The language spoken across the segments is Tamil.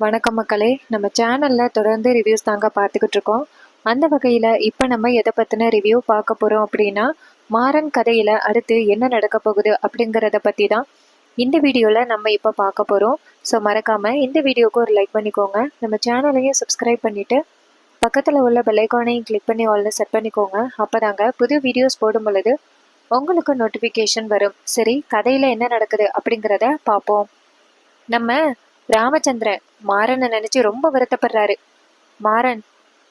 வணக்கம் மக்களே, நம்ம சேனல்ல தொடர்ந்து ரிவ்யூஸ் தாங்க பார்த்துக்கிட்டு இருக்கோம். அந்த வகையில் இப்போ நம்ம எதை பற்றின ரிவ்யூ பார்க்க போகிறோம் அப்படின்னா, மாறன் கதையில் அடுத்து என்ன நடக்க போகுது அப்படிங்கிறத பற்றி தான் இந்த வீடியோவில் நம்ம இப்போ பார்க்க போகிறோம். ஸோ மறக்காமல் இந்த வீடியோவுக்கு ஒரு லைக் பண்ணிக்கோங்க, நம்ம சேனலையும் சப்ஸ்கிரைப் பண்ணிவிட்டு பக்கத்தில் உள்ள பெல்லைக்கானையும் கிளிக் பண்ணி ஆல்னு செட் பண்ணிக்கோங்க. அப்போ தாங்க புது வீடியோஸ் போடும் பொழுது உங்களுக்கு நோட்டிஃபிகேஷன் வரும். சரி, கதையில் என்ன நடக்குது அப்படிங்கிறத பார்ப்போம். நம்ம ராமச்சந்திரன் மாறனை நினைச்சு ரொம்ப வருத்தப்படுறாரு. மாறன்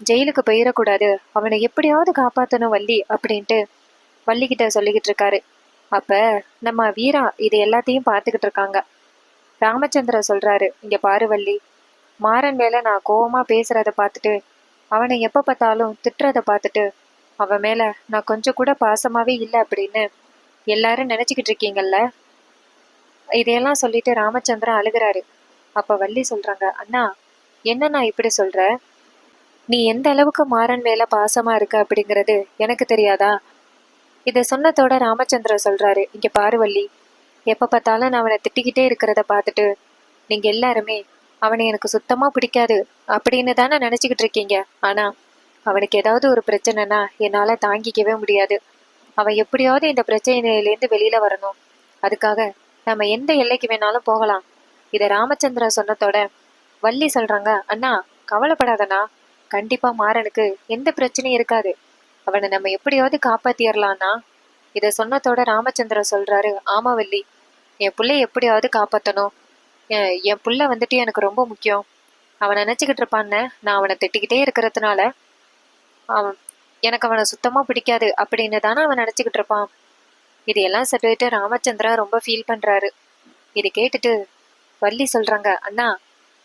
ஜெயிலுக்கு போயிடக்கூடாது, அவனை எப்படியாவது காப்பாற்றணும் வள்ளி அப்படின்ட்டு வள்ளி கிட்ட சொல்லிக்கிட்டு இருக்காரு. அப்ப நம்ம வீரா இது எல்லாத்தையும் பார்த்துக்கிட்டு இருக்காங்க. ராமச்சந்திரன் சொல்றாரு, இங்க பாரு வள்ளி, மாறன் மேல நான் கோவமா பேசுறத பார்த்துட்டு, அவனை எப்ப பார்த்தாலும் திட்டுறத பார்த்துட்டு, அவன் மேல நான் கொஞ்சம் கூட பாசமாவே இல்லை அப்படின்னு எல்லாரும் நினைச்சுக்கிட்டு இருக்கீங்கல்ல. இதையெல்லாம் சொல்லிட்டு ராமச்சந்திரன் அழுகிறாரு. அப்ப வள்ளி சொல்றாங்க, அண்ணா என்ன நான் இப்படி சொல்ற, நீ எந்த அளவுக்கு மாறன் மேல பாசமா இருக்க அப்படிங்கிறது எனக்கு தெரியாதா? இதை சொன்னதோட ராமச்சந்திரன் சொல்றாரு, இங்க பாரு வள்ளி, எப்ப பார்த்தாலும் நான் அவனை திட்டிக்கிட்டே இருக்கிறத பார்த்துட்டு நீங்க எல்லாருமே அவனை எனக்கு சுத்தமா பிடிக்காது அப்படின்னு தானே நினைச்சுக்கிட்டு இருக்கீங்க. ஆனா அவனுக்கு ஏதாவது ஒரு பிரச்சனைனா என்னால தாங்கிக்கவே முடியாது. அவன் எப்படியாவது இந்த பிரச்சனையிலேருந்து வெளியில வரணும். அதுக்காக நம்ம எந்த எல்லைக்கு வேணாலும் போகலாம். இதை ராமச்சந்திரன் சொன்னதோட வள்ளி சொல்றாங்க, அண்ணா கவலைப்படாதண்ணா, கண்டிப்பா மாறனுக்கு எந்த பிரச்சனையும் இருக்காது, அவனை நம்ம எப்படியாவது காப்பாத்திடலாம்னா. இதை சொன்னதோட ராமச்சந்திரன் சொல்றாரு, ஆமா வள்ளி, என் பிள்ளைய எப்படியாவது காப்பாத்தணும். என் புள்ள வந்துட்டு எனக்கு ரொம்ப முக்கியம். அவன் நினைச்சுக்கிட்டு இருப்பான்னு நான் அவனை திட்டிக்கிட்டே இருக்கிறதுனால அவன் எனக்கு அவனை சுத்தமா பிடிக்காது அப்படின்னு தானே அவன் நினைச்சுக்கிட்டு இருப்பான். இதையெல்லாம் சொல்லிட்டு ராமச்சந்திரன் ரொம்ப ஃபீல் பண்றாரு. இதை கேட்டுட்டு வள்ளி சொல்றாங்க, அண்ணா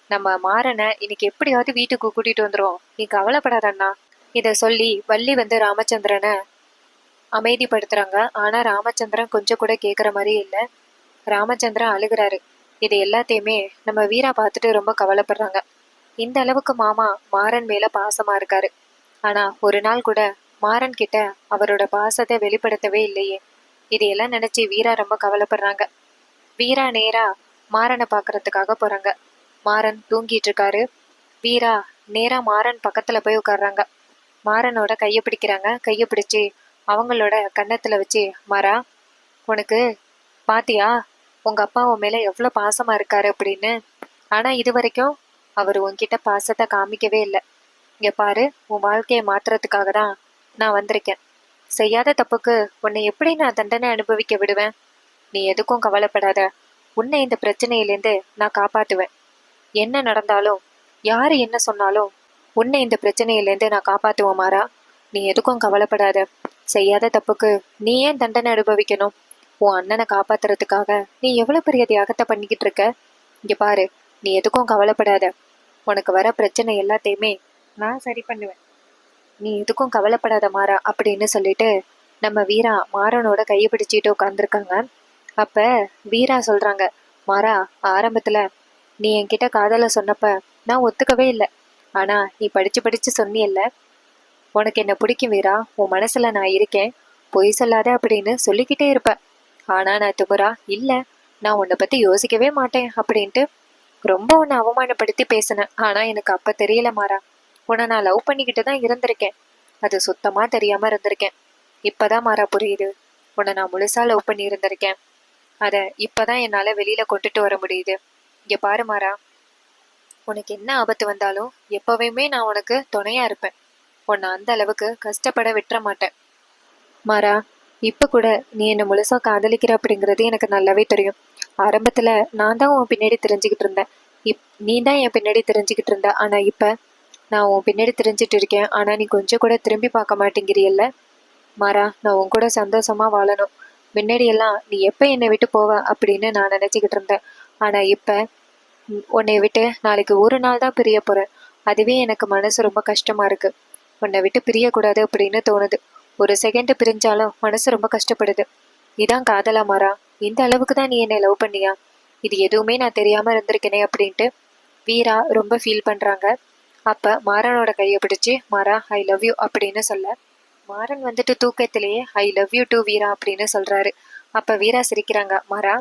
நம்ம மாறனை இன்னைக்கு எப்படியாவது வீட்டுக்கு கூட்டிட்டு வந்துரும், நீ கவலைப்படாத அண்ணா. இத சொல்லி வள்ளி ராமச்சந்திரனை அமைதிப்படுத்துறாங்க. ஆனா ராமச்சந்திரன் கொஞ்சம் கூட கேக்குற மாதிரி இல்லை. ராமச்சந்திரன் அழுகிறாரு. இது எல்லாத்தையுமே நம்ம வீரா பார்த்துட்டு ரொம்ப கவலைப்படுறாங்க. இந்த அளவுக்கு மாமா மாறன் மேல பாசமா இருக்காரு, ஆனா ஒரு நாள் கூட மாறன் கிட்ட அவரோட பாசத்தை வெளிப்படுத்தவே இல்லையே. இதையெல்லாம் நினைச்சு வீரா ரொம்ப கவலைப்படுறாங்க. வீரா நேரா மாறனை பாக்குறதுக்காக போறாங்க. மாறன் தூங்கிட்டு இருக்காரு. வீரா நேரா மாறன் பக்கத்துல போய் உட்கார்றாங்க. மாறனோட கையை பிடிக்கிறாங்க. கையை பிடிச்சி அவங்களோட கன்னத்துல வச்சு, மாறா உனக்கு பாத்தியா உங்க அப்பா உன் மேல எவ்வளவு பாசமா இருக்காரு அப்படின்னு. ஆனா இது வரைக்கும் அவர் உன்கிட்ட பாசத்தை காமிக்கவே இல்லை. இங்க பாரு, உன் வாழ்க்கையை மாத்துறதுக்காக தான் நான் வந்திருக்கேன். செய்யாத தப்புக்கு உன்னை எப்படி நான் தண்டனை அனுபவிக்க விடுவேன்? நீ எதுக்கும் கவலைப்படாத, உன்னை இந்த பிரச்சனையிலேருந்து நான் காப்பாத்துவேன். என்ன நடந்தாலும் யாரு என்ன சொன்னாலும் உன்னை இந்த பிரச்சனையிலேருந்து நான் காப்பாத்துவேன் மாறா. நீ எதுக்கும் கவலைப்படாத. செய்யாத தப்புக்கு நீ ஏன் தண்டனை அனுபவிக்கணும்? உன் அண்ணனை காப்பாத்துறதுக்காக நீ எவ்வளவு பெரிய தியாகத்தை பண்ணிக்கிட்டு இருக்க. இங்க பாரு, நீ எதுக்கும் கவலைப்படாத. உனக்கு வர பிரச்சனை எல்லாத்தையுமே நான் சரி பண்ணுவேன். நீ எதுக்கும் கவலைப்படாத மாறா அப்படின்னு சொல்லிட்டு நம்ம வீரா மாறனோட கையை பிடிச்சிட்டு உட்காந்துருக்காங்க. அப்ப வீரா சொல்றாங்க, மாறா ஆரம்பத்துல நீ என்கிட்ட காதல சொன்னப்ப நான் ஒத்துக்கவே இல்லை. ஆனா நீ படிச்சு படிச்சு சொன்னியல்ல, உனக்கு என்ன பிடிக்கும் வீரா, உன் மனசுல நான் இருக்கேன், பொய் சொல்லாத அப்படின்னு சொல்லிக்கிட்டே இருப்ப. ஆனா நான் துமுறா இல்ல, நான் உன்னை பத்தி யோசிக்கவே மாட்டேன் அப்படின்ட்டு ரொம்ப உன்னை அவமானப்படுத்தி பேசினேன். ஆனா எனக்கு அப்ப தெரியல மாறா, உன்னை நான் லவ் பண்ணிக்கிட்டு தான் இருந்திருக்கேன். அது சுத்தமா தெரியாம இருந்திருக்கேன். இப்பதான் மாறா புரியுது, உன்னை நான் முழுசா லவ் பண்ணி இருந்திருக்கேன். அத இப்பதான் என்னால வெளியில கொண்டுட்டு வர முடியுது. இங்க பாரு மாறா, உனக்கு என்ன ஆபத்து வந்தாலும் எப்பவுமே நான் உனக்கு துணையா இருப்பேன். உன்னை அந்த அளவுக்கு கஷ்டப்பட விட்டுற மாட்டேன். மாறா, இப்ப கூட நீ என்ன முழுசா காதலிக்கிற அப்படிங்கிறது எனக்கு நல்லாவே தெரியும். ஆரம்பத்துல நான் தான் உன் பின்னாடி தெரிஞ்சுக்கிட்டு இருந்தேன். நீ தான் என் பின்னாடி தெரிஞ்சுக்கிட்டு இருந்த. ஆனா இப்ப நான் உன் பின்னாடி தெரிஞ்சிட்டு இருக்கேன். ஆனா நீ கொஞ்சம் கூட திரும்பி பார்க்க மாட்டேங்கிறியல்ல. மாறா, நான் உன் கூட சந்தோஷமா வாழணும். முன்னாடி எல்லாம் நீ எப்ப என்னை விட்டு போவ அப்படின்னு நான் நினைச்சுக்கிட்டு இருந்தேன். ஆனா இப்ப உன்னை விட்டு நாளைக்கு ஒரு நாள் தான் பிரிய போறேன். அதுவே எனக்கு மனசு ரொம்ப கஷ்டமா இருக்கு. உன்னை விட்டு பிரியக்கூடாது அப்படின்னு தோணுது. ஒரு செகண்ட் பிரிஞ்சாலும் மனசு ரொம்ப கஷ்டப்படுது. இதான் காதலா மாறா? இந்த அளவுக்கு தான் நீ என்னை லவ் பண்ணியா? இது எதுவுமே நான் தெரியாம இருந்திருக்கேனே அப்படின்ட்டு வீரா ரொம்ப ஃபீல் பண்றாங்க. அப்ப மாறனோட கையை பிடிச்சு, மாறா ஐ லவ் யூ அப்படின்னு சொல்ல, மாறன் தூக்கத்திலேயே I love you too Veera அப்படின்னு சொல்றாரு. அப்ப வீரா சிரிக்கிறாங்க. மாறா,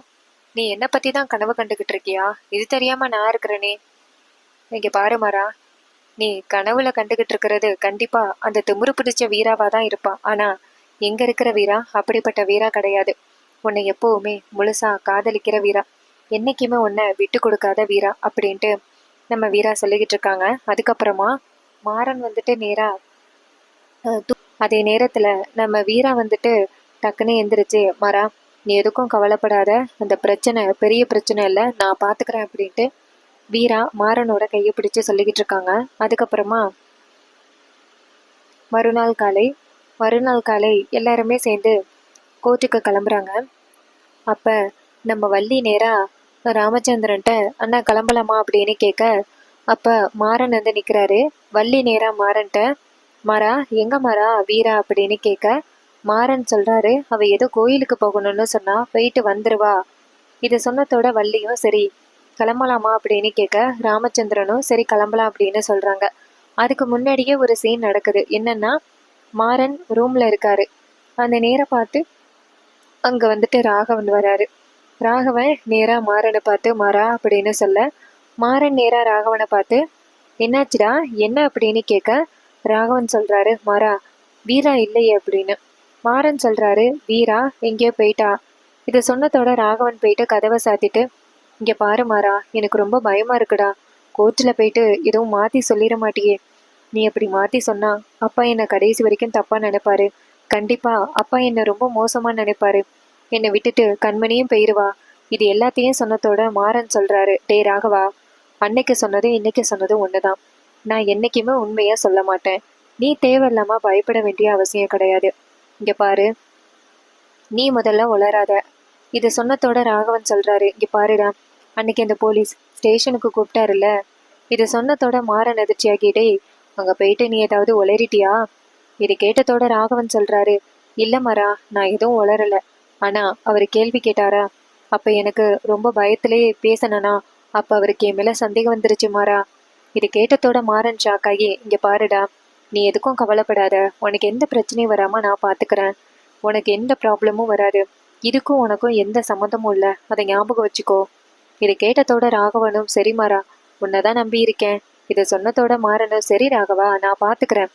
நீ என்ன பத்தி தான் கனவு கண்டுகிட்டு இருக்கியா? இது தெரியாம நான் இருக்கிறேனே. இங்க பாரு மாறா, நீ கனவுல கண்டுகிட்டு இருக்கிறது கண்டிப்பா அந்த திமிரு பிடிச்ச வீராவா தான் இருப்பான். ஆனா எங்க இருக்கிற வீரா அப்படிப்பட்ட வீரா கிடையாது. உன்னை எப்பவுமே முழுசா காதலிக்கிற வீரா, என்னைக்குமே உன்னை விட்டு கொடுக்காத வீரா அப்படின்ட்டு நம்ம வீரா சொல்லிக்கிட்டு இருக்காங்க. அதுக்கப்புறமா மாறன் வந்துட்டு நேரா அதே நேரத்துல நம்ம வீரா வந்துட்டு டக்குன்னு எந்திரிச்சு, மாறா நீ எதுக்கும் கவலைப்படாத, அந்த பிரச்சனை பெரிய பிரச்சனை இல்லை, நான் பாத்துக்கிறேன் அப்படின்ட்டு வீரா மாறனோட கையை பிடிச்சு சொல்லிக்கிட்டு இருக்காங்க. அதுக்கப்புறமா மறுநாள் காலை மறுநாள் காலை எல்லாருமே சேர்ந்து கோர்ட்டுக்கு கிளம்புறாங்க. அப்ப நம்ம வள்ளி நேரா ராமச்சந்திரன்ட்ட அண்ணா கிளம்பலாமா அப்படின்னு கேட்க, அப்ப மாறன் வந்து நிக்கிறாரு. வள்ளி நேரா மாறன்ட்ட, மாறா எங்க மாறா வீரா அப்படின்னு கேட்க, மாறன் சொல்றாரு, அவ ஏதோ கோயிலுக்கு போகணும்னு சொன்னா, போயிட்டு வந்துருவா. இதை சொன்னதோட வள்ளியும் சரி கிளம்பலாமா அப்படின்னு கேட்க, ராமச்சந்திரனும் சரி கிளம்பலாம் அப்படின்னு சொல்றாங்க. அதுக்கு முன்னாடியே ஒரு சீன் நடக்குது. என்னன்னா, மாறன் ரூம்ல இருக்காரு. அந்த நேரம் பார்த்து அங்க வந்துட்டு ராகவன் வராரு. ராகவன் நேரா மாறனை பார்த்து மாறா அப்படின்னு சொல்ல, மாறன் நேரா ராகவனை பார்த்து என்னாச்சுடா என்ன அப்படின்னு கேட்க, ராகவன் சொல்றாரு, மாறா வீரா இல்லையே அப்படின்னு. மாறன் சொல்றாரு, வீரா எங்கேயோ போயிட்டா. இதை சொன்னதோட ராகவன் போயிட்டு கதவை சாத்திட்டு, இங்க பாரு மாறா, எனக்கு ரொம்ப பயமா இருக்குடா. கோர்ட்ல போயிட்டு எதுவும் மாத்தி சொல்லிட மாட்டியே. நீ அப்படி மாத்தி சொன்னா அப்பா என்ன கடைசி வரைக்கும் தப்பா நினைப்பாரு. கண்டிப்பா அப்பா என்ன ரொம்ப மோசமா நினைப்பாரு. என்னை விட்டுட்டு கண்மணியும் போயிருவா. இது எல்லாத்தையும் சொன்னதோட மாறன் சொல்றாரு, டே ராகவா, அன்னைக்கு சொன்னதும் இன்னைக்கு சொன்னதும் ஒண்ணுதான். நான் என்னைக்குமே உண்மையா சொல்ல மாட்டேன். நீ தேவையில்லாம பயப்பட வேண்டிய அவசியம் கிடையாது. இங்க பாரு, நீ முதல்ல உளராத. இதை சொன்னதோட ராகவன் சொல்றாரு, இங்க பாருடா, அன்னைக்கு அந்த போலீஸ் ஸ்டேஷனுக்கு கூப்பிட்டாருல்ல. இதை சொன்னதோட மாறன் அதிர்ச்சியாகிட்டே, அங்க போயிட்டு நீ ஏதாவது உளறிட்டியா? இது கேட்டதோட ராகவன் சொல்றாரு, இல்ல மாறா, நான் எதுவும் உளரல. ஆனா அவரு கேள்வி கேட்டாரா, அப்ப எனக்கு ரொம்ப பயத்திலே பேசணனா, அப்ப அவருக்கு என் மேல சந்தேகம் வந்துருச்சு மாறா. இது கேட்டதோட மாறன் ஷாக் ஆகி, இங்க பாருடா, நீ எதுக்கும் கவலைப்படாத, உனக்கு எந்த பிரச்சனையும் வராம நான் பாத்துக்கிறேன். உனக்கு எந்த ப்ராப்ளமும் வராது. இதுக்கும் உனக்கும் எந்த சம்மந்தமும் இல்லை, அதை ஞாபகம் வச்சுக்கோ. இதை கேட்டதோட ராகவனும் சரி மாறா, உன்னைதான் நம்பி இருக்கேன். இதை சொன்னதோட மாறனும் சரி ராகவா, நான் பாத்துக்கிறேன்.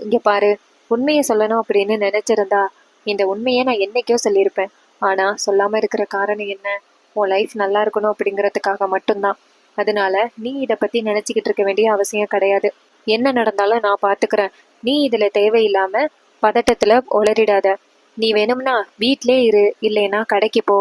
இங்க பாரு, உண்மையை சொல்லணும் அப்படின்னு நினைச்சிருந்தா இந்த உண்மையை நான் என்னைக்கோ சொல்லியிருப்பேன். ஆனா சொல்லாம இருக்கிற காரணம் என்ன? உன் லைஃப் நல்லா இருக்கணும் அப்படிங்கறதுக்காக மட்டும்தான். அதனால நீ இதை பத்தி நினைச்சுக்கிட்டு இருக்க வேண்டிய அவசியம் கிடையாது. என்ன நடந்தாலும் நான் பாத்துக்கிறேன். நீ இதுல தேவையில்லாம பதட்டத்துல உளறிடாத. நீ வேணும்னா வீட்லயே இரு, இல்லைன்னா கடைக்கு போ.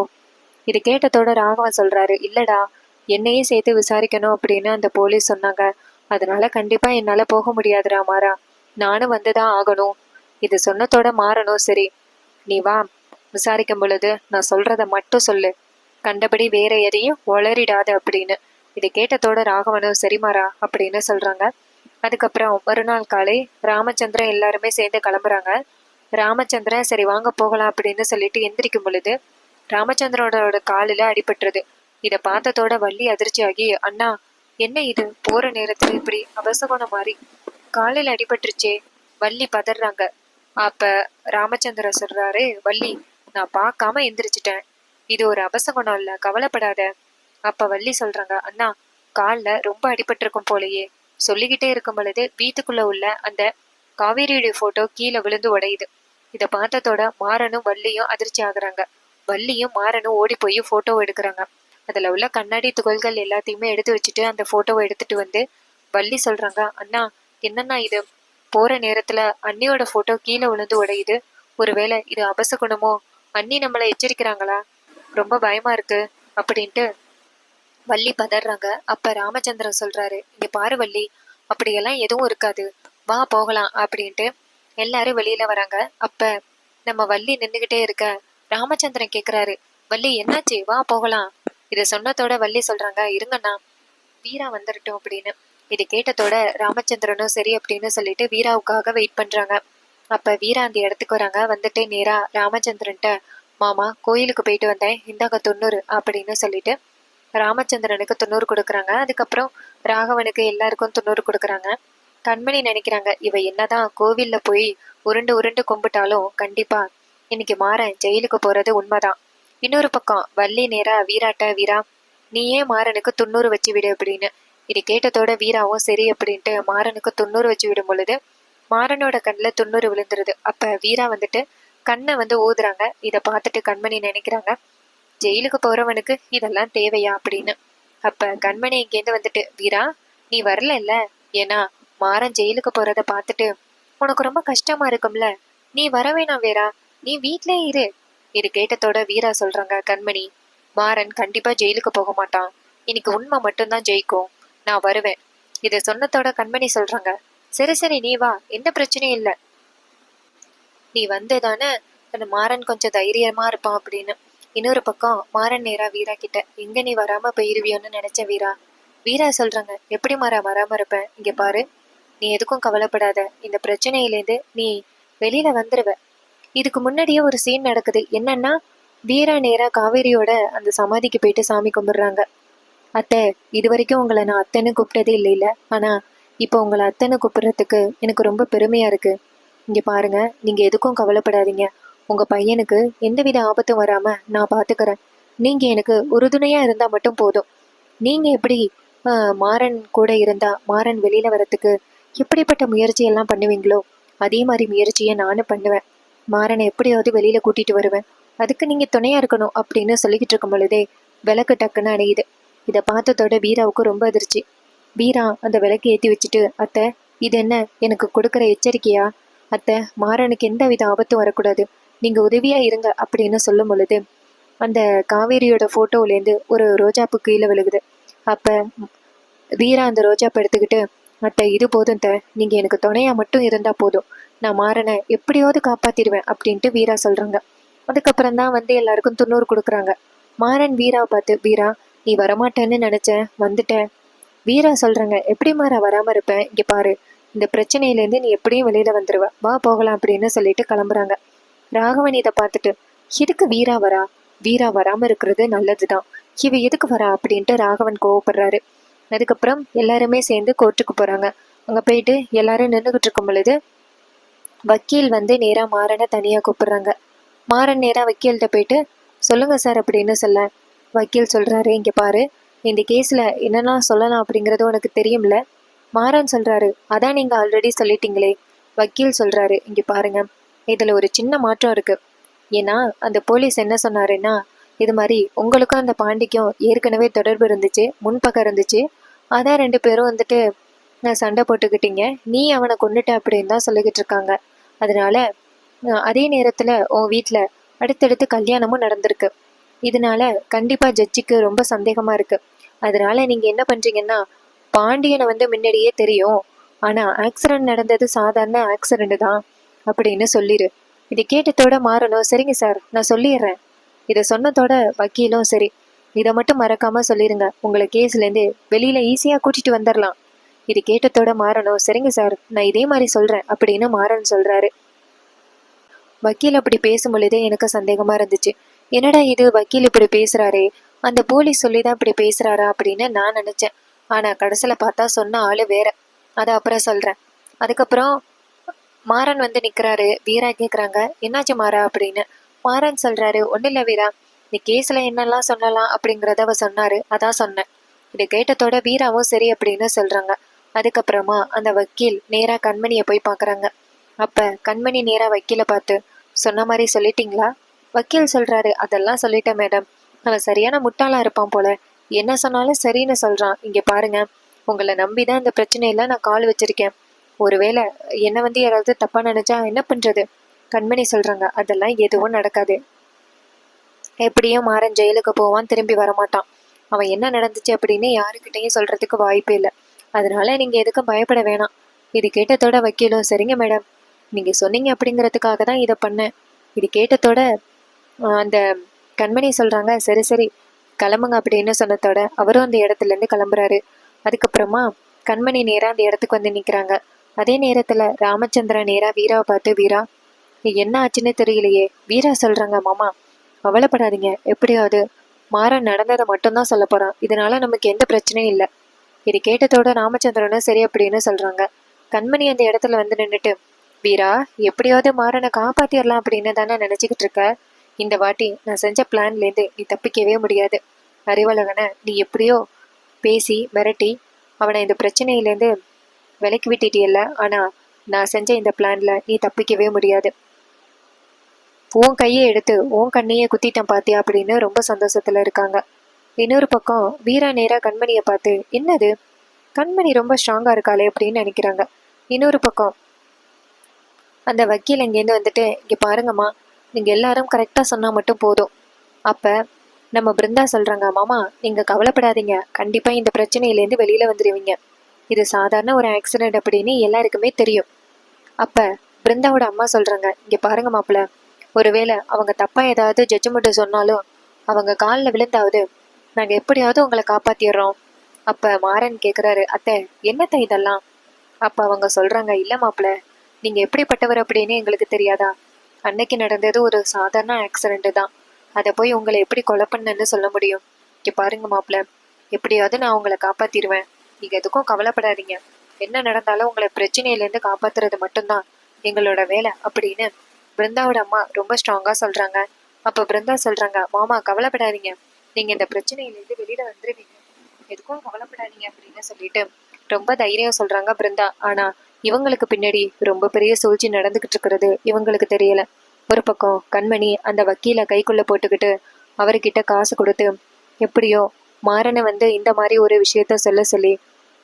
இது கேட்டதோட ராகவன் சொல்றாரு, இல்லடா, என்னையும் சேர்த்து விசாரிக்கணும் அப்படின்னு அந்த போலீஸ் சொன்னாங்க. அதனால கண்டிப்பா என்னால போக முடியாதுடா மாறா, நானும் வந்துதான் ஆகணும். இது சொன்னதோட மாறணும், சரி நீ வா, விசாரிக்கும் பொழுது நான் சொல்றத மட்டும் சொல்லு, கண்டபடி வேற எதையும் ஒளரிடாது அப்படின்னு. இதை கேட்டதோட ராகவனும் சரி மாறா அப்படின்னு சொல்றாங்க. அதுக்கப்புறம் மறுநாள் காலை ராமச்சந்திரன் எல்லாருமே சேர்ந்து கிளம்புறாங்க. ராமச்சந்திரன் சரி வாங்க போகலாம் அப்படின்னு சொல்லிட்டு எந்திரிக்கும் பொழுது ராமச்சந்திரனோட காலில அடிபட்டுருது. இத பார்த்ததோட வள்ளி அதிர்ச்சியாகி, அண்ணா என்ன இது, போற நேரத்துல இப்படி அவசகுணம் மாறி காலில் அடிபட்டுருச்சே. வள்ளி பதறாங்க. அப்ப ராமச்சந்திரன் சொல்றாரு, வள்ளி நான் பார்க்காம எந்திரிச்சிட்டேன், இது ஒரு அபசகுணம் இல்ல, கவலைப்படாத. அப்ப வள்ளி சொல்றாங்க, அண்ணா கால்ல ரொம்ப அடிபட்டிருக்கும் போலயே. சொல்லிக்கிட்டே இருக்கும் பொழுது வீட்டுக்குள்ள உள்ள அந்த காவேரியுடைய போட்டோ கீழே விழுந்து உடையுது. இத பார்த்ததோட மாறனும் வள்ளியும் அதிர்ச்சி ஆகுறாங்க. வள்ளியும் மாறனும் ஓடி போய் போட்டோ எடுக்கிறாங்க. அதுல உள்ள கண்ணாடி துகள்கள் எல்லாத்தையுமே எடுத்து வச்சுட்டு அந்த போட்டோவை எடுத்துட்டு வந்து வள்ளி சொல்றாங்க, அண்ணா என்னன்னா இது, போற நேரத்துல அண்ணியோட போட்டோ கீழே விழுந்து உடையுது. ஒருவேளை இது அபசகுணமோ? அண்ணி நம்மளை எச்சரிக்கிறாங்களா? ரொம்ப பயமா இருக்கு அப்படின்ட்டு வள்ளி பதறாங்க. அப்ப ராமச்சந்திரன் சொல்றாரு, இங்க பாரு வள்ளி, அப்படியெல்லாம் எதுவும் இருக்காது, வா போகலாம் அப்படின்ட்டு எல்லாரும் வெளியில வராங்க. அப்ப நம்ம வள்ளி நின்னுகிட்டே இருக்க ராமச்சந்திரன் கேக்குறாரு, வள்ளி என்னாச்சு, வா போகலாம். இத சொன்னதோட வள்ளி சொல்றாங்க, இருங்கண்ணா, வீரா வந்துடட்டும் அப்படின்னு. இது கேட்டதோட ராமச்சந்திரனும் சரி அப்படின்னு சொல்லிட்டு வீராவுக்காக வெயிட் பண்றாங்க. அப்ப வீரா அந்த இடத்துக்கு வராங்க. வந்துட்டு நேரா ராமச்சந்திரன்ட்ட, மாமா கோயிலுக்கு போயிட்டு வந்தேன், இந்தாங்க 90 அப்படின்னு சொல்லிட்டு ராமச்சந்திரனுக்கு 90 கொடுக்குறாங்க. அதுக்கப்புறம் ராகவனுக்கு எல்லாருக்கும் 90 கொடுக்குறாங்க. கண்மணி நினைக்கிறாங்க, இவ என்னதான் கோவில்ல போய் உருண்டு உருண்டு கும்பிட்டாலும் கண்டிப்பா இன்னைக்கு மாறன் ஜெயிலுக்கு போறது உண்மைதான். இன்னொரு பக்கம் வள்ளி நேரா வீராட்ட, வீரா நீயே மாறனுக்கு 90 வச்சு விடு அப்படின்னு. இது கேட்டதோட வீராவும் சரி அப்படின்ட்டு மாறனுக்கு துண்ணூறு வச்சு விடும் பொழுது மாறனோட கண்ணில் துண்ணூறு விழுந்துருது. அப்ப வீரா வந்துட்டு கண்ணை வந்து ஊதுறாங்க. இதை பார்த்துட்டு கண்மணி நினைக்கிறாங்க, ஜெயிலுக்கு போறவனுக்கு இதெல்லாம் தேவையா அப்படின்னு. அப்ப கண்மணி இங்கேருந்து வந்துட்டு, வீரா நீ வரல இல்ல, ஏன்னா மாறன் ஜெயிலுக்கு போறத பார்த்துட்டு உனக்கு ரொம்ப கஷ்டமா இருக்கும்ல, நீ வர வேணாம் வீரா, நீ வீட்லயே இரு. இது கேட்டதோட வீரா சொல்றாங்க, கண்மணி மாறன் கண்டிப்பா ஜெயிலுக்கு போக மாட்டான், இன்னைக்கு உண்மை மட்டும்தான் ஜெயிக்கும், நான் வருவேன். இதை சொன்னதோட கண்மணி சொல்றாங்க, சரி சரி நீ வா, எந்த பிரச்சனையும் இல்லை, நீ வந்ததானே அந்த மாறன் கொஞ்சம் தைரியமா இருப்பான் அப்படின்னு. இன்னொரு பக்கம் மாறன் நேரா வீரா கிட்ட, எங்க நீ வராம போயிருவியோன்னு நினைச்ச வீரா. வீரா சொல்றாங்க, எப்படி வராம இருப்பேன், இங்க பாரு, நீ எதுக்கும் கவலைப்படாத, இந்த பிரச்சனையிலேருந்து நீ வெளியில வந்துருவ. இதுக்கு முன்னாடியே ஒரு சீன் நடக்குது, என்னன்னா வீரா நேரா காவேரியோட அந்த சமாதிக்கு போயிட்டு சாமி கும்பிடுறாங்க. அத்தை, இது வரைக்கும் உங்களை நான் அத்தைன்னு கூப்பிட்டதே இல்லைல்ல, ஆனா இப்போ உங்களை அத்தைன்னு கூப்பிடுறதுக்கு எனக்கு ரொம்ப பெருமையா இருக்கு. இங்க பாருங்க, நீங்க எதுக்கும் கவலைப்படாதீங்க, உங்க பையனுக்கு எந்தவித ஆபத்தும் வராம நான் பாத்துக்கிறேன். நீங்க எனக்கு உறுதுணையா இருந்தா மட்டும் போதும். நீங்க எப்படி மாறன் கூட இருந்தா மாறன் வெளியில வரத்துக்கு எப்படிப்பட்ட முயற்சி எல்லாம் பண்ணுவீங்களோ அதே மாதிரி முயற்சியை நானும் பண்ணுவேன். மாறனை எப்படியாவது வெளியில கூட்டிட்டு வருவேன். அதுக்கு நீங்க துணையா இருக்கணும் அப்படின்னு சொல்லிக்கிட்டு இருக்கும் பொழுதே விளக்கு டக்குன்னு அணையுது. இதை பார்த்ததோட வீராவுக்கு ரொம்ப அதிர்ச்சி. வீரா அந்த விளக்கு ஏற்றி வச்சுட்டு, அத்தை இது என்ன எனக்கு கொடுக்குற எச்சரிக்கையா? அத்தை, மாறனுக்கு எந்த வித ஆபத்தும் வரக்கூடாது, நீங்க உதவியா இருங்க அப்படின்னு சொல்லும் பொழுது அந்த காவேரியோட போட்டோலேருந்து ஒரு ரோஜாப்பு கீழே விழுகுது. அப்ப வீரா அந்த ரோஜாப்பு எடுத்துக்கிட்டு, அத்தை இது போதும் த, நீங்க எனக்கு துணையா மட்டும் இருந்தா போதும், நான் மாறனை எப்படியாவது காப்பாத்திடுவேன் அப்படின்ட்டு வீரா சொல்றாங்க. அதுக்கப்புறம் தான் வந்து எல்லாருக்கும் துண்ணூறு கொடுக்குறாங்க. மாறன் வீராவை பார்த்து, வீரா நீ வரமாட்டேன்னு நினைச்சேன், வந்துட்ட. வீரா சொல்றாங்க, எப்படி மாறா வராம இருப்பேன், இங்க பாரு, இந்த பிரச்சனையிலேருந்து நீ எப்படியும் வெளியில வந்துருவ, வா போகலாம் அப்படின்னு சொல்லிட்டு கிளம்புறாங்க. ராகவன் இதை பார்த்துட்டு, எதுக்கு வீரா வரா, வீரா வராம இருக்கிறது நல்லதுதான், இவ எதுக்கு வரா அப்படின்ட்டு ராகவன் கோவப்படுறாரு. அதுக்கப்புறம் எல்லாருமே சேர்ந்து கோர்ட்டுக்கு போறாங்க. அங்க போயிட்டு எல்லாரும் நின்றுகிட்டு இருக்கும் பொழுது வக்கீல் வந்து நேரா மாறனை தனியா கூப்பிடுறாங்க. மாறன் நேரா வக்கீல்கிட்ட போயிட்டு, சொல்லுங்க சார் அப்படின்னு சொல்ல, வக்கீல் சொல்றாரு, இங்க பாரு, இந்த கேஸ்ல என்னெல்லாம் சொல்லலாம் அப்படிங்கறது உனக்கு தெரியும்ல. மாறன் சொல்றாரு, அதான் நீங்க ஆல்ரெடி சொல்லிட்டீங்களே. வக்கீல் சொல்றாரு, இங்க பாருங்க, இதுல ஒரு சின்ன மாற்றம் இருக்கு. ஏன்னா அந்த போலீஸ் என்ன சொன்னாருன்னா, இது மாதிரி உங்களுக்கும் அந்த பாண்டிக்கும் ஏற்கனவே தொடர்பு இருந்துச்சு, முன்பக்கம் இருந்துச்சு, அதான் 2 பேரும் வந்துட்டு சண்டை போட்டுக்கிட்டீங்க, நீ அவனை கொன்னுட்ட அப்படின்னு தான் சொல்லிக்கிட்டு இருக்காங்க. அதனால அதே நேரத்துல உன் வீட்டுல அடுத்தடுத்து கல்யாணமும் நடந்திருக்கு. இதனால கண்டிப்பா ஜட்ஜிக்கு ரொம்ப சந்தேகமா இருக்கு. அதனால நீங்க என்ன பண்றீங்கன்னா, பாண்டியனை வந்து முன்னாடியே தெரியும், ஆனா ஆக்சிடென்ட் நடந்தது சாதாரண ஆக்சிடென்ட் தான் அப்படின்னு சொல்லிடு. இதை கேட்டதோட மாறணும், சரிங்க சார் நான் சொல்லிடுறேன். இதை சொன்னதோட வக்கீலும், சரி இதை மட்டும் மறக்காம சொல்லிருங்க, உங்களை கேஸ்லேருந்து வெளியில ஈஸியா கூட்டிட்டு வந்துடலாம். இது கேட்டதோட மாறணும், சரிங்க சார் நான் இதே மாதிரி சொல்றேன் அப்படின்னு மாறன் சொல்றாரு. வக்கீல் அப்படி பேசும் பொழுதே எனக்கு சந்தேகமா இருந்துச்சு, என்னடா இது வக்கீல் இப்படி பேசுறாரே, அந்த போலீஸ் சொல்லிதான் இப்படி பேசுறாரா அப்படின்னு நான் நினைச்சேன். ஆனா கடைசியில பார்த்தா சொன்ன ஆளு வேற. அதை அப்புறம் சொல்றேன். அதுக்கப்புறம் மாறன் வந்து நிக்கிறாரு. வீரா கேக்குறாங்க, என்னாச்சு மாறா அப்படின்னு. மாறன் சொல்றாரு, ஒண்ணு இல்ல வீரா, இந்த கேஸ்ல என்னெல்லாம் சொல்லலாம் அப்படிங்கறத அவ சொன்னாரு, அதான் சொன்னேன். இதை கேட்டதோட வீராவும் சரி அப்படின்னு சொல்றாங்க. அதுக்கப்புறமா அந்த வக்கீல் நேரா கண்மணியை போய் பாக்குறாங்க. அப்ப கண்மணி நேரா வக்கீல பார்த்து, சொன்ன மாதிரி சொல்லிட்டீங்களா? வக்கீல் சொல்றாரு, அதெல்லாம் சொல்லிட்டேன் மேடம், அவன் சரியான முட்டாளா இருப்பான் போல, என்ன சொன்னாலும் சரின்னு சொல்றான். இங்க பாருங்க, உங்களை நம்பிதான் இந்த பிரச்சனையில நான் கால் வச்சிருக்கேன், ஒருவேளை என்ன வந்து யாராவது தப்பா நினைச்சா என்ன பண்றது? கண்மணி சொல்றாங்க, அதெல்லாம் எதுவும் நடக்காது, எப்படியும் மாறன் ஜெயிலுக்கு போவான், திரும்பி வரமாட்டான், அவன் என்ன நடந்துச்சு அப்படின்னு யாருக்கிட்டையும் சொல்றதுக்கு வாய்ப்பே இல்லை, அதனால நீங்க எதுக்கும் பயப்பட வேணாம். இது கேட்டதோட வக்கீலும், சரிங்க மேடம், நீங்க சொன்னீங்க அப்படிங்கறதுக்காக தான் இதை பண்ணேன். இது கேட்டதோட அந்த கண்மணி சொல்றாங்க, சரி சரி கிளம்புங்க அப்படின்னு சொன்னதோட அவரும் அந்த இடத்துல இருந்து கிளம்புறாரு. அதுக்கப்புறமா கண்மணி நேரா அந்த இடத்துக்கு வந்து நிக்கிறாங்க. அதே நேரத்துல ராமச்சந்திரன் நேரா வீராவை பார்த்து, வீரா என்ன ஆச்சுன்னு தெரியலையே. வீரா சொல்றாங்க, மாமா கவலைப்படாதீங்க, எப்படியாவது மாறன் நடந்ததை மட்டும்தான் சொல்ல போறான், இதனால நமக்கு எந்த பிரச்சனையும் இல்லை. இது கேட்டதோட ராமச்சந்திரனும் சரி அப்படின்னு சொல்றாங்க. கண்மணி அந்த இடத்துல வந்து நின்றுட்டு, வீரா எப்படியாவது மாறனை காப்பாத்திடலாம் அப்படின்னு தானே நினைச்சுக்கிட்டு இருக்க, இந்த வாட்டி நான் செஞ்ச பிளான்லேருந்து நீ தப்பிக்கவே முடியாது. அறிவழகனை நீ எப்படியோ பேசி மிரட்டி அவனை இந்த பிரச்சனையிலேருந்து விலக்கி விட்டுட்டியல்ல, ஆனா நான் செஞ்ச இந்த பிளான்ல நீ தப்பிக்கவே முடியாது. உன் கையை எடுத்து உன் கண்ணையே குத்திட்டேன் பாத்தியா அப்படின்னு ரொம்ப சந்தோஷத்துல இருக்காங்க. இன்னொரு பக்கம் வீரா நேரா கண்மணியை பார்த்து, என்னது கண்மணி ரொம்ப ஸ்ட்ராங்கா இருக்காளே அப்படின்னு நினைக்கிறாங்க. இன்னொரு பக்கம் அந்த வக்கீல் இங்கேருந்து வந்துட்டு, இங்க பாருங்கம்மா, நீங்க எல்லாரும் கரெக்டா சொன்னா மட்டும் போதும். அப்ப நம்ம பிருந்தா சொல்றாங்க, மாமா நீங்க கவலைப்படாதீங்க, கண்டிப்பா இந்த பிரச்சனையிலேருந்து வெளியில வந்துடுவீங்க. இது சாதாரண ஒரு ஆக்சிடென்ட் அப்படின்னு எல்லாருக்குமே தெரியும். அப்ப பிருந்தாவோட அம்மா சொல்றாங்க, இங்க பாருங்க மாப்பிள்ள, ஒருவேளை அவங்க தப்பா ஏதாவது ஜட்ஜ்மெண்ட் சொன்னாலும் அவங்க காலில் விழுந்தாவது நாங்க எப்படியாவது உங்களை காப்பாத்திடுறோம். அப்ப மாறன் கேக்குறாரு, அத்தை என்னத்த இதெல்லாம்? அப்ப அவங்க சொல்றாங்க, இல்ல மாப்பிள்ள, நீங்க எப்படிப்பட்டவர் அப்படின்னு எங்களுக்கு தெரியாதா? அன்னைக்கு நடந்தது ஒரு சாதாரண ஆக்சிடென்ட் தான். அதை போய் உங்களை எப்படி கொலை பண்ணன்னு சொல்ல முடியும்? இங்க பாருங்க மாப்பிள்ள, எப்படியாவது நான் உங்களை காப்பாத்திடுவேன். நீங்க எதுக்கும் கவலைப்படாதீங்க. என்ன நடந்தாலும் உங்களை பிரச்சனையிலேருந்து காப்பாத்துறது மட்டும்தான் எங்களோட வேலை அப்படின்னு பிருந்தாவோட அம்மா ரொம்ப ஸ்ட்ராங்கா சொல்றாங்க. அப்ப பிருந்தா சொல்றாங்க, மாமா கவலைப்படாதீங்க, நீங்க இந்த பிரச்சனையிலேருந்து வெளியில வந்துருவீங்க, எதுக்கும் கவலைப்படாதீங்க அப்படின்னு சொல்லிட்டு ரொம்ப தைரியம் சொல்றாங்க பிருந்தா. ஆனா இவங்களுக்கு பின்னாடி ரொம்ப பெரிய சூழ்ச்சி நடந்துகிட்டு இருக்கிறது இவங்களுக்கு தெரியல. ஒரு பக்கம் கண்மணி அந்த வக்கீல கைக்குள்ள போட்டுக்கிட்டு அவர்கிட்ட காசு கொடுத்து எப்படியோ மாறனை இந்த மாதிரி ஒரு விஷயத்த சொல்ல சொல்லி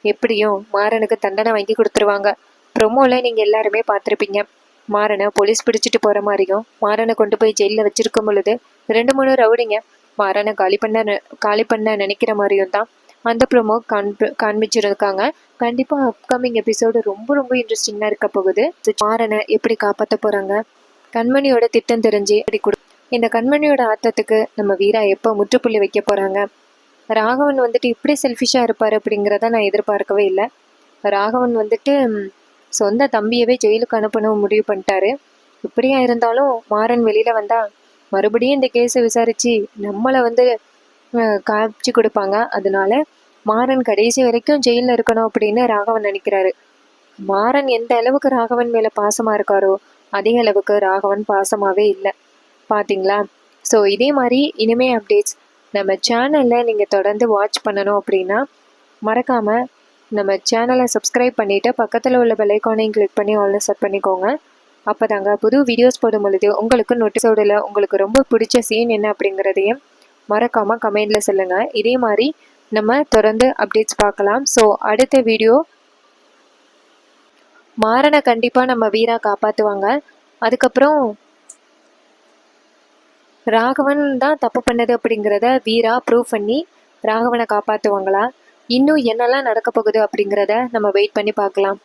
எப்படியும் மாறனுக்கு தண்டனை வாங்கி கொடுத்துருவாங்க. ப்ரொமோல நீங்க எல்லாருமே பார்த்துருப்பீங்க, மாறனை போலீஸ் பிடிச்சிட்டு போற மாதிரியும் மாறனை கொண்டு போய் ஜெயில வச்சிருக்கும் பொழுது 2-3 ரவுடிங்க மாறனை காலி பண்ண நினைக்கிற மாதிரியும் தான் அந்த ப்ரொமோ காண்பிச்சிருக்காங்க. கண்டிப்பா அப்கமிங் எபிசோடு ரொம்ப ரொம்ப இன்ட்ரெஸ்டிங்கா இருக்க போகுது. மாறனை எப்படி காப்பாற்ற போறாங்க, கண்மணியோட திட்டம் தெரிஞ்சு இந்த கண்மணியோட ஆட்டத்துக்கு நம்ம வீரா எப்போ முற்றுப்புள்ளி வைக்க போறாங்க? ராகவன் இப்படி செல்ஃபிஷா இருப்பாரு அப்படிங்கிறத நான் எதிர்பார்க்கவே இல்லை. ராகவன் சொந்த தம்பியவே ஜெயிலுக்கு அனுப்பணும் முடிவு பண்ணிட்டாரு. இப்படியா இருந்தாலும் மாறன் வெளியில வந்தா மறுபடியும் இந்த கேஸை விசாரிச்சு நம்மளை காட்சி கொடுப்பாங்க. அதனால மாறன் கடைசி வரைக்கும் ஜெயிலில் இருக்கணும் அப்படின்னு ராகவன் நினைக்கிறாரு. மாறன் எந்த அளவுக்கு ராகவன் மேல பாசமா இருக்காரோ அதே அளவுக்கு ராகவன் பாசமாவே இல்லை, பாத்தீங்களா? ஸோ இதே மாதிரி இனிமே அப்டேட்ஸ் நம்ம சேனல்ல நீங்க தொடர்ந்து வாட்ச் பண்ணணும் அப்படின்னா மறக்காம நம்ம சேனலை சப்ஸ்கிரைப் பண்ணிட்டு பக்கத்துல உள்ள பெல் ஐகானையும் கிளிக் பண்ணி ஆல்ல செட் பண்ணிக்கோங்க. அப்பதாங்க புது வீடியோஸ் போடும் பொழுது உங்களுக்கு நோட்டிஃபிகேஷன்ல உங்களுக்கு ரொம்ப பிடிச்ச சீன் என்ன அப்படிங்கிறதையும் மறக்காம கமெண்ட்ல சொல்லுங்க. இதே மாதிரி நம்ம தொடர்ந்து அப்டேட்ஸ் பார்க்கலாம். ஸோ அடுத்த வீடியோ மாறனை கண்டிப்பா நம்ம வீரா காப்பாத்துவாங்க. அதுக்கப்புறம் ராகவன் தான் தப்பு பண்ணது அப்படிங்கிறத வீரா ப்ரூவ் பண்ணி ராகவனை காப்பாத்துவாங்களா? இன்னும் என்னெல்லாம் நடக்க போகுது அப்படிங்கிறத நம்ம வெயிட் பண்ணி பார்க்கலாம்.